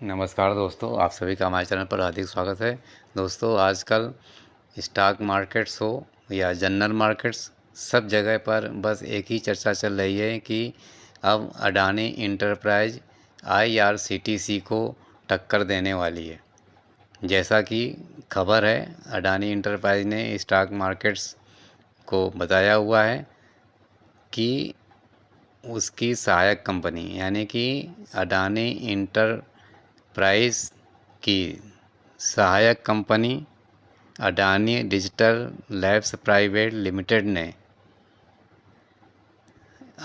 नमस्कार दोस्तों, आप सभी का हमारे चैनल पर हार्दिक स्वागत है। दोस्तों, आजकल स्टॉक मार्केट्स हो या जनरल मार्केट्स, सब जगह पर बस एक ही चर्चा चल रही है कि अब अडानी इंटरप्राइज आईआरसीटीसी को टक्कर देने वाली है। जैसा कि खबर है, अडानी इंटरप्राइज ने स्टॉक मार्केट्स को बताया हुआ है कि उसकी सहायक कंपनी यानी कि अडानी इंटरप्राइज की सहायक company Adani digital labs private limited ने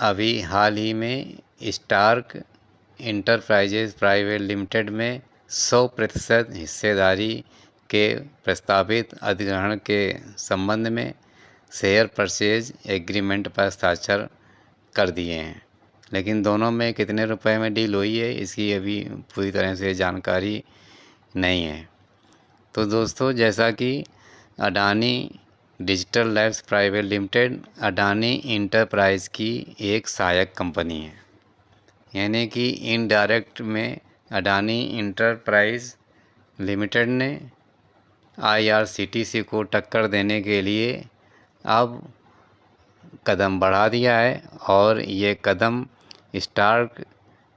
अभी हाल ही में स्टार्क इंटरप्राइजेज प्राइवेट लिमिटेड में 100% हिस्सेदारी के प्रस्तावित अधिग्रहण के संबंध में शेयर परचेज एग्रीमेंट पर हस्ताक्षर कर दिए हैं। लेकिन दोनों में कितने रुपए में डील हुई है, इसकी अभी पूरी तरह से जानकारी नहीं है। तो दोस्तों, जैसा कि Adani digital labs private limited Adani enterprise की एक सहायक कंपनी है, यानी कि इनडायरेक्ट में अडानी इंटरप्राइज लिमिटेड ने आईआरसीटीसी को टक्कर देने के लिए अब कदम बढ़ा दिया है और ये कदम स्टार्क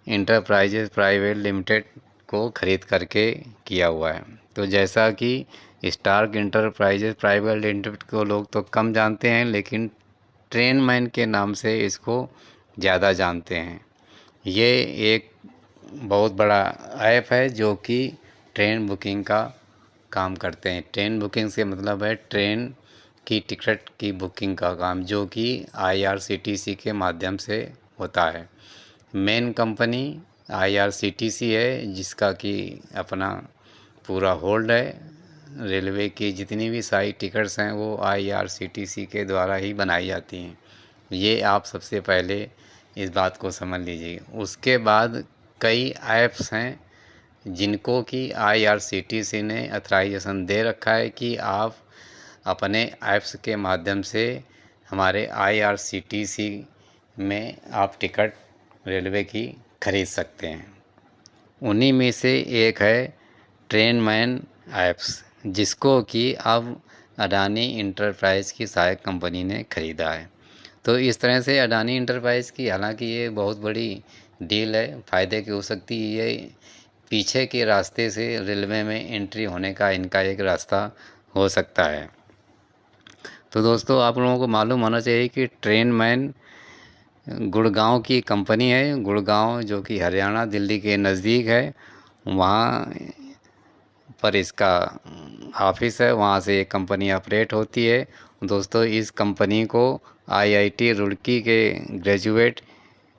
इंटरप्राइजेज प्राइवेट लिमिटेड को खरीद करके किया हुआ है। तो जैसा कि स्टार्क इंटरप्राइजेज प्राइवेट लिमिटेड को लोग तो कम जानते हैं, लेकिन ट्रेनमैन के नाम से इसको ज़्यादा जानते हैं। ये एक बहुत बड़ा ऐप है जो कि ट्रेन बुकिंग का काम करते हैं। ट्रेन बुकिंग से मतलब है ट्रेन की टिकट की बुकिंग का काम, जो कि आईआरसीटीसी के माध्यम से होता है। मेन कंपनी आईआरसीटीसी है, जिसका कि अपना पूरा होल्ड है। रेलवे की जितनी भी सारी टिकट्स हैं वो आईआरसीटीसी के द्वारा ही बनाई जाती हैं। ये आप सबसे पहले इस बात को समझ लीजिए। उसके बाद कई ऐप्स हैं जिनको कि आईआरसीटीसी ने अथराइजेशन दे रखा है कि आप अपने ऐप्स के माध्यम से हमारे आईआरसीटीसी में आप टिकट रेलवे की खरीद सकते हैं। उन्हीं में से एक है ट्रेनमैन ऐप्स, जिसको कि अब अडानी इंटरप्राइज की सहायक कंपनी ने खरीदा है। तो इस तरह से अडानी इंटरप्राइज की, हालांकि ये बहुत बड़ी डील है, फ़ायदे की हो सकती है। ये पीछे के रास्ते से रेलवे में एंट्री होने का इनका एक रास्ता हो सकता है। तो दोस्तों, आप लोगों को मालूम होना चाहिए कि ट्रेनमैन गुड़गांव की कंपनी है। गुड़गांव जो कि हरियाणा दिल्ली के नज़दीक है, वहाँ पर इसका ऑफिस है। वहाँ से ये कंपनी ऑपरेट होती है। दोस्तों, इस कंपनी को आईआईटी रुड़की के ग्रेजुएट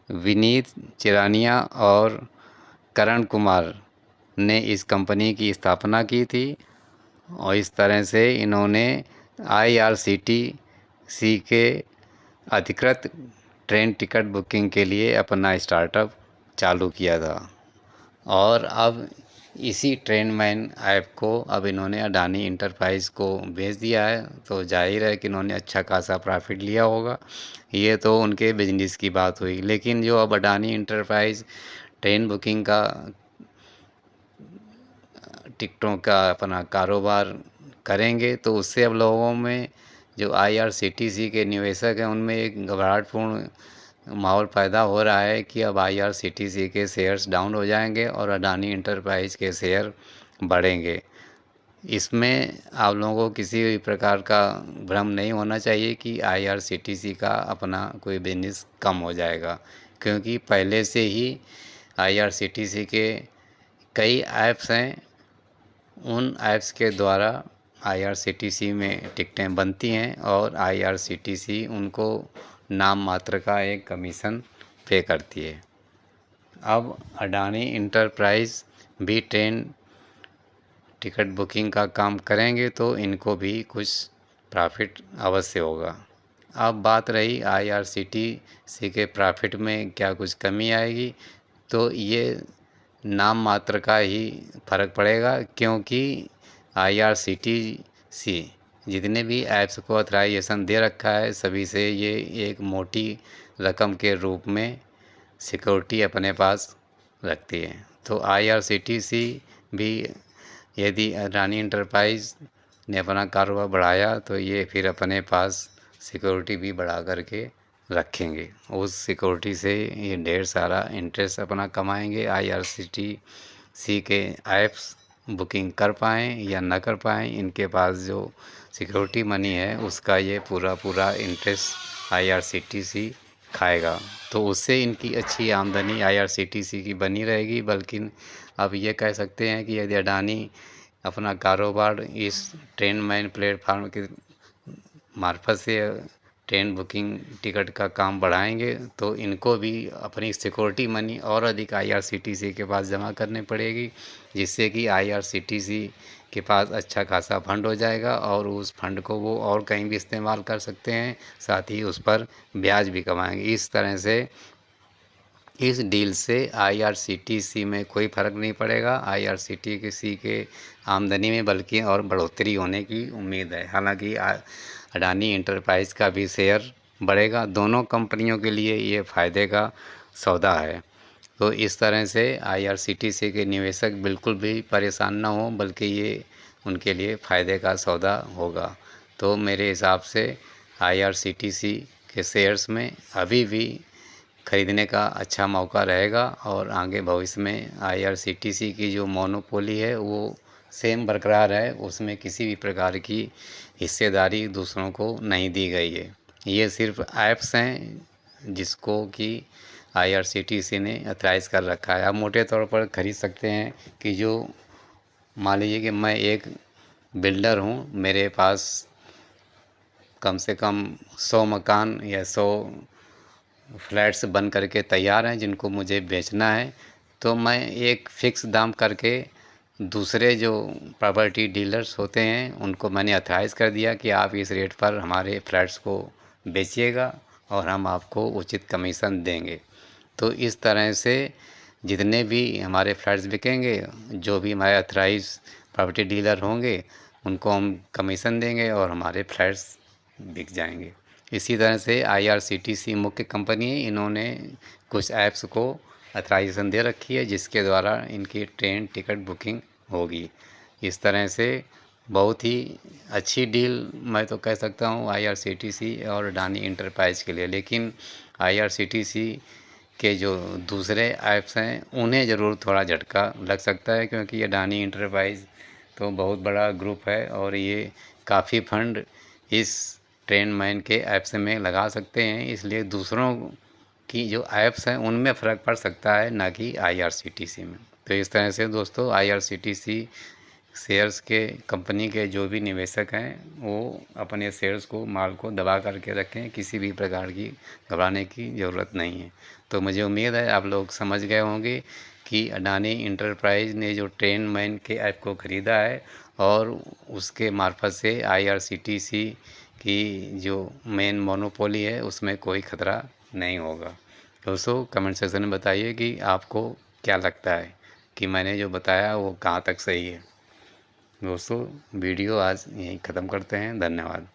विनीत चिरानिया और करण कुमार ने इस कंपनी की स्थापना की थी और इस तरह से इन्होंने आईआरसीटीसी के अधिकृत ट्रेन टिकट बुकिंग के लिए अपना स्टार्टअप चालू किया था। और अब इसी ट्रेनमैन ऐप को अब इन्होंने अडानी इंटरप्राइज को भेज दिया है। तो जाहिर है कि इन्होंने अच्छा खासा प्रॉफिट लिया होगा। ये तो उनके बिजनेस की बात हुई, लेकिन जो अब अडानी इंटरप्राइज ट्रेन बुकिंग का, टिकटों का अपना कारोबार करेंगे, तो उससे अब लोगों में, जो आईआरसीटीसी के निवेशक हैं, उनमें एक घबराहटपूर्ण माहौल पैदा हो रहा है कि अब आईआरसीटीसी के शेयर्स डाउन हो जाएंगे और अडानी इंटरप्राइज के शेयर बढ़ेंगे। इसमें आप लोगों को किसी भी प्रकार का भ्रम नहीं होना चाहिए कि आईआरसीटीसी का अपना कोई बिजनेस कम हो जाएगा, क्योंकि पहले से ही आईआरसीटीसी के कई ऐप्स हैं। उन ऐप्स के द्वारा आईआरसीटीसी में टिकटें बनती हैं और आईआरसीटीसी उनको नाम मात्र का एक कमीशन पे करती है। अब अडानी इंटरप्राइज भी ट्रेन टिकट बुकिंग का काम करेंगे तो इनको भी कुछ प्रॉफिट अवश्य होगा। अब बात रही आईआरसीटीसी के प्रॉफिट में क्या कुछ कमी आएगी, तो ये नाम मात्र का ही फ़र्क पड़ेगा, क्योंकि आईआरसीटीसी जितने भी ऐप्स को ऑथराइजेशन दे रखा है, सभी से ये एक मोटी रकम के रूप में सिक्योरिटी अपने पास रखती है। तो IRCTC भी यदि अडानी इंटरप्राइज ने अपना कारोबार बढ़ाया तो ये फिर अपने पास सिक्योरिटी भी बढ़ा करके रखेंगे। उस सिक्योरिटी से ये ढेर सारा इंटरेस्ट अपना कमाएंगे। IRCTC के ऐप्स बुकिंग कर पाएँ या ना कर पाएँ, इनके पास जो सिक्योरिटी मनी है उसका ये पूरा इंटरेस्ट IRCTC खाएगा। तो उससे इनकी अच्छी आमदनी IRCTC की बनी रहेगी। बल्कि अब ये कह सकते हैं कि यदि अडानी अपना कारोबार इस ट्रेनमैन प्लेटफार्म के मार्फत से ट्रेन बुकिंग टिकट का काम बढ़ाएंगे तो इनको भी अपनी सिक्योरिटी मनी और अधिक IRCTC के पास जमा करनी पड़ेगी, जिससे कि IRCTC के पास अच्छा खासा फंड हो जाएगा और उस फंड को वो और कहीं भी इस्तेमाल कर सकते हैं, साथ ही उस पर ब्याज भी कमाएंगे। इस तरह से इस डील से IRCTC में कोई फ़र्क नहीं पड़ेगा। IRCTC के आमदनी में बल्कि और बढ़ोतरी होने की उम्मीद है। हालांकि अडानी इंटरप्राइज का भी शेयर बढ़ेगा। दोनों कंपनियों के लिए ये फ़ायदे का सौदा है। तो इस तरह से IRCTC के निवेशक बिल्कुल भी परेशान ना हो, बल्कि ये उनके लिए फ़ायदे का सौदा होगा। तो मेरे हिसाब से IRCTC के शेयर्स में अभी भी खरीदने का अच्छा मौका रहेगा और आगे भविष्य में IRCTC की जो मोनोपोली है वो सेम बरकरार है, उसमें किसी भी प्रकार की हिस्सेदारी दूसरों को नहीं दी गई है। ये सिर्फ ऐप्स हैं जिसको कि IRCTC ने ऑथराइज़ कर रखा है। आप मोटे तौर पर खरीद सकते हैं कि जो मान लीजिए कि मैं एक बिल्डर हूँ, मेरे पास कम से कम 100 मकान या 100 फ्लैट्स बन करके तैयार हैं जिनको मुझे बेचना है। तो मैं एक फ़िक्स दाम करके दूसरे जो प्रॉपर्टी डीलर्स होते हैं उनको मैंने ऑथराइज़ कर दिया कि आप इस रेट पर हमारे फ्लैट्स को बेचिएगा और हम आपको उचित कमीशन देंगे। तो इस तरह से जितने भी हमारे फ्लैट्स बिकेंगे, जो भी हमारे ऑथराइज़ प्रॉपर्टी डीलर होंगे उनको हम कमीशन देंगे और हमारे फ्लैट्स बिक जाएंगे। इसी तरह से IRCTC मुख्य कंपनी है, इन्होंने कुछ ऐप्स को ऑथराइजेशन दे रखी है जिसके द्वारा इनकी ट्रेन टिकट बुकिंग होगी। इस तरह से बहुत ही अच्छी डील मैं तो कह सकता हूँ IRCTC और अडानी इंटरप्राइज के लिए। लेकिन IRCTC के जो दूसरे ऐप्स हैं उन्हें ज़रूर थोड़ा झटका लग सकता है, क्योंकि अडानी इंटरप्राइज तो बहुत बड़ा ग्रुप है और ये काफ़ी फंड इस ट्रेनमैन के ऐप्स में लगा सकते हैं। इसलिए दूसरों की जो ऐप्स हैं उनमें फ़र्क पड़ सकता है, ना कि IRCTC में। तो इस तरह से दोस्तों IRCTC शेयर्स के कंपनी के जो भी निवेशक हैं वो अपने शेयर्स को माल को दबा करके रखें, किसी भी प्रकार की घबराने की ज़रूरत नहीं है। तो मुझे उम्मीद है आप लोग समझ गए होंगे कि अडानी इंटरप्राइज ने जो ट्रेनमैन के ऐप को ख़रीदा है और उसके मार्फत से IRCTC की जो मेन मोनोपोली है उसमें कोई ख़तरा नहीं होगा। दोस्तों कमेंट सेक्शन में बताइए कि आपको क्या लगता है कि मैंने जो बताया वो कहाँ तक सही है। दोस्तों वीडियो आज यहीं ख़त्म करते हैं। धन्यवाद।